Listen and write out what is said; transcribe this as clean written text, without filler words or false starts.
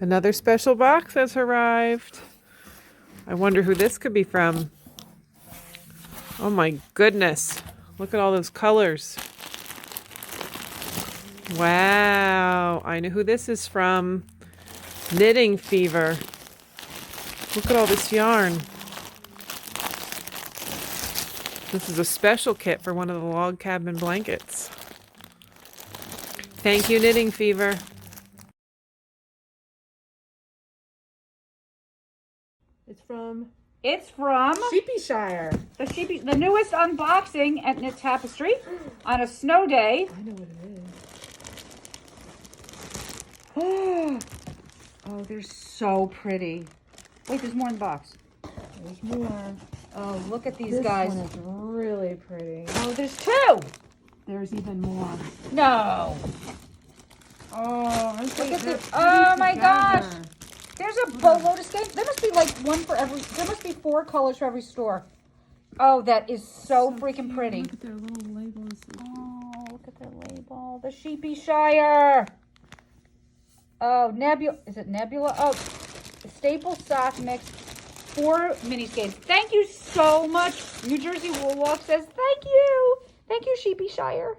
Another special box has arrived. I wonder who this could be from. Oh my goodness. Look at all those colors. Wow. I know who this is from. Knitting Fever. Look at all this yarn. This is a special kit for one of the log cabin blankets. Thank you, Knitting Fever. It's from Sheepyshire. the newest unboxing at Knit Tapestry on a snow day. I know what it is. Oh, they're so pretty. Wait, there's more in the box. There's more. Oh, look at these This guys. one is really pretty. Oh, there's two. There's even more. No. Oh, Look at this. Oh my gosh. There's a boatload of skeins. There must be like one for every, there must be 4 colors for every store. Oh, that is so freaking pretty. Look at their little labels. Oh, look at their label. The Sheepyshire. Oh, Nebula. Is it Nebula? Oh, staple sock mix. 4 mini skeins. Thank you so much. New Jersey Wool Walk says thank you. Thank you, Sheepyshire.